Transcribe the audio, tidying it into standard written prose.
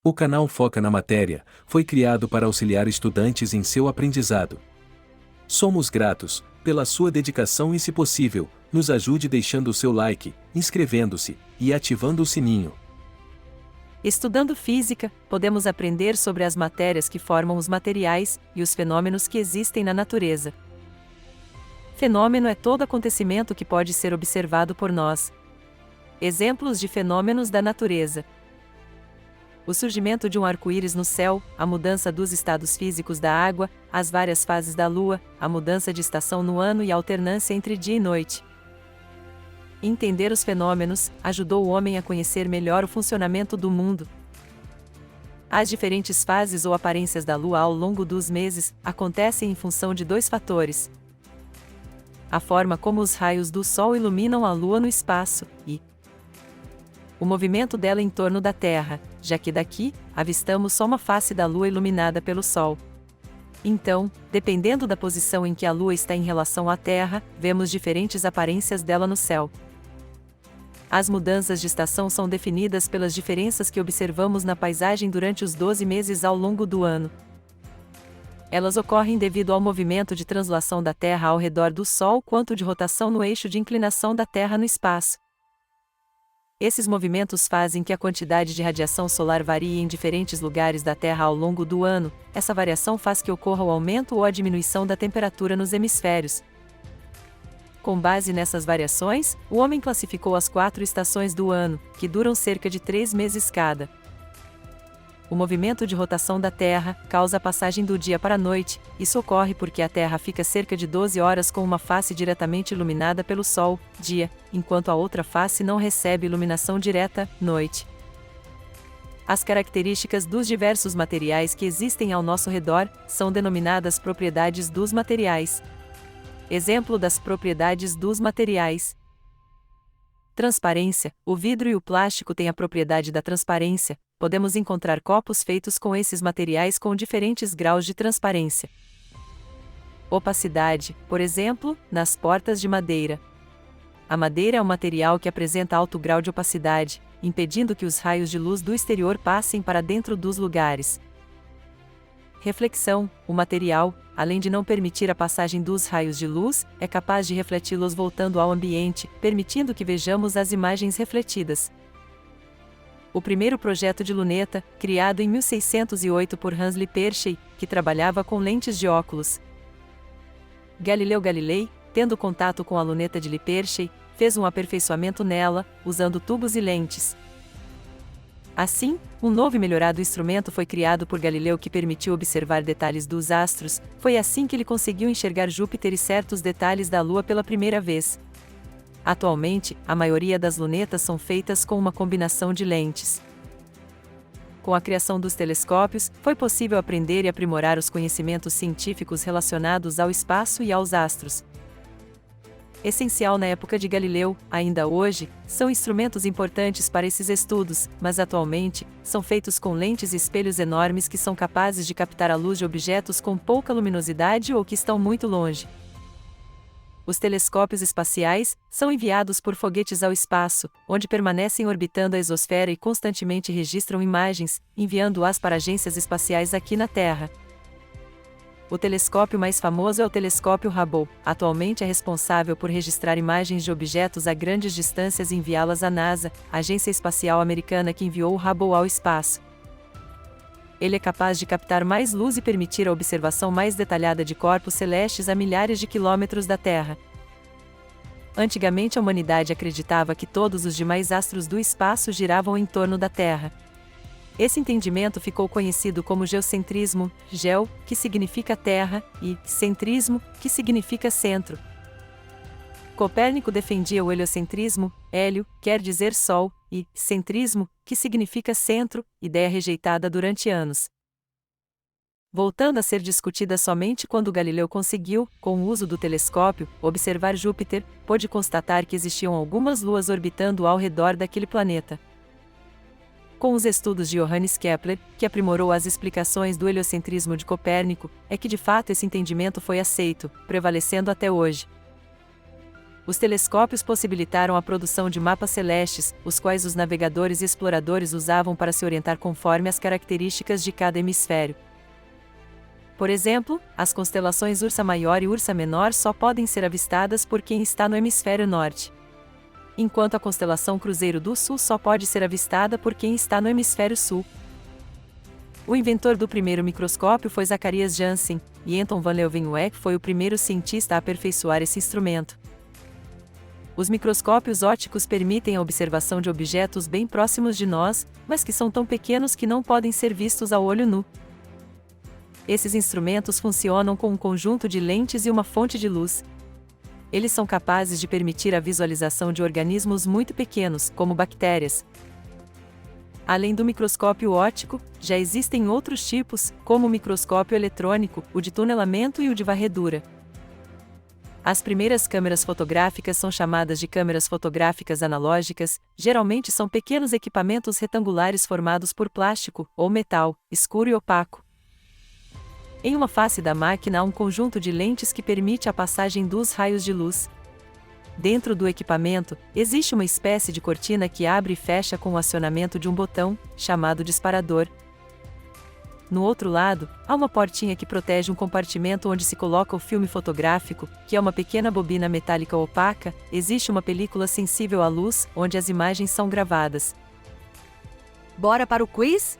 O canal Foca na Matéria foi criado para auxiliar estudantes em seu aprendizado. Somos gratos pela sua dedicação e, se possível, nos ajude deixando o seu like, inscrevendo-se e ativando o sininho. Estudando física, podemos aprender sobre as matérias que formam os materiais e os fenômenos que existem na natureza. Fenômeno é todo acontecimento que pode ser observado por nós. Exemplos de fenômenos da natureza: o surgimento de um arco-íris no céu, a mudança dos estados físicos da água, as várias fases da lua, a mudança de estação no ano e a alternância entre dia e noite. Entender os fenômenos ajudou o homem a conhecer melhor o funcionamento do mundo. As diferentes fases ou aparências da lua ao longo dos meses acontecem em função de dois fatores: a forma como os raios do sol iluminam a lua no espaço e o movimento dela em torno da Terra, já que daqui avistamos só uma face da lua iluminada pelo sol. Então, dependendo da posição em que a lua está em relação à Terra, vemos diferentes aparências dela no céu. As mudanças de estação são definidas pelas diferenças que observamos na paisagem durante os 12 meses ao longo do ano. Elas ocorrem devido ao movimento de translação da Terra ao redor do Sol quanto de rotação no eixo de inclinação da Terra no espaço. Esses movimentos fazem que a quantidade de radiação solar varie em diferentes lugares da Terra ao longo do ano. Essa variação faz que ocorra o aumento ou a diminuição da temperatura nos hemisférios. Com base nessas variações, o homem classificou as 4 estações do ano, que duram cerca de 3 meses cada. O movimento de rotação da Terra causa a passagem do dia para a noite. Isso ocorre porque a Terra fica cerca de 12 horas com uma face diretamente iluminada pelo Sol, dia, enquanto a outra face não recebe iluminação direta, noite. As características dos diversos materiais que existem ao nosso redor são denominadas propriedades dos materiais. Exemplo das propriedades dos materiais: transparência. O vidro e o plástico têm a propriedade da transparência. Podemos encontrar copos feitos com esses materiais com diferentes graus de transparência. Opacidade, por exemplo, nas portas de madeira. A madeira é um material que apresenta alto grau de opacidade, impedindo que os raios de luz do exterior passem para dentro dos lugares. Reflexão. O material, além de não permitir a passagem dos raios de luz, é capaz de refleti-los voltando ao ambiente, permitindo que vejamos as imagens refletidas. O primeiro projeto de luneta, criado em 1608 por Hans Lippershey, que trabalhava com lentes de óculos. Galileu Galilei, tendo contato com a luneta de Lippershey, fez um aperfeiçoamento nela, usando tubos e lentes. Assim, um novo e melhorado instrumento foi criado por Galileu que permitiu observar detalhes dos astros. Foi assim que ele conseguiu enxergar Júpiter e certos detalhes da Lua pela primeira vez. Atualmente, a maioria das lunetas são feitas com uma combinação de lentes. Com a criação dos telescópios, foi possível aprender e aprimorar os conhecimentos científicos relacionados ao espaço e aos astros. Essencial na época de Galileu, ainda hoje, são instrumentos importantes para esses estudos, mas atualmente, são feitos com lentes e espelhos enormes que são capazes de captar a luz de objetos com pouca luminosidade ou que estão muito longe. Os telescópios espaciais são enviados por foguetes ao espaço, onde permanecem orbitando a exosfera e constantemente registram imagens, enviando-as para agências espaciais aqui na Terra. O telescópio mais famoso é o telescópio Hubble. Atualmente é responsável por registrar imagens de objetos a grandes distâncias e enviá-las à NASA, a agência espacial americana que enviou o Hubble ao espaço. Ele é capaz de captar mais luz e permitir a observação mais detalhada de corpos celestes a milhares de quilômetros da Terra. Antigamente a humanidade acreditava que todos os demais astros do espaço giravam em torno da Terra. Esse entendimento ficou conhecido como geocentrismo, geo, que significa terra, e centrismo, que significa centro. Copérnico defendia o heliocentrismo, hélio, quer dizer sol, e centrismo, que significa centro, ideia rejeitada durante anos. Voltando a ser discutida somente quando Galileu conseguiu, com o uso do telescópio, observar Júpiter, pôde constatar que existiam algumas luas orbitando ao redor daquele planeta. Com os estudos de Johannes Kepler, que aprimorou as explicações do heliocentrismo de Copérnico, é que de fato esse entendimento foi aceito, prevalecendo até hoje. Os telescópios possibilitaram a produção de mapas celestes, os quais os navegadores e exploradores usavam para se orientar conforme as características de cada hemisfério. Por exemplo, as constelações Ursa Maior e Ursa Menor só podem ser avistadas por quem está no hemisfério norte, enquanto a constelação Cruzeiro do Sul só pode ser avistada por quem está no hemisfério sul. O inventor do primeiro microscópio foi Zacharias Janssen, e Anton van Leeuwenhoek foi o primeiro cientista a aperfeiçoar esse instrumento. Os microscópios ópticos permitem a observação de objetos bem próximos de nós, mas que são tão pequenos que não podem ser vistos ao olho nu. Esses instrumentos funcionam com um conjunto de lentes e uma fonte de luz. Eles são capazes de permitir a visualização de organismos muito pequenos, como bactérias. Além do microscópio óptico, já existem outros tipos, como o microscópio eletrônico, o de tunelamento e o de varredura. As primeiras câmeras fotográficas são chamadas de câmeras fotográficas analógicas, geralmente são pequenos equipamentos retangulares formados por plástico, ou metal, escuro e opaco. Em uma face da máquina há um conjunto de lentes que permite a passagem dos raios de luz. Dentro do equipamento, existe uma espécie de cortina que abre e fecha com o acionamento de um botão, chamado disparador. No outro lado, há uma portinha que protege um compartimento onde se coloca o filme fotográfico, que é uma pequena bobina metálica opaca. Existe uma película sensível à luz, onde as imagens são gravadas. Bora para o quiz?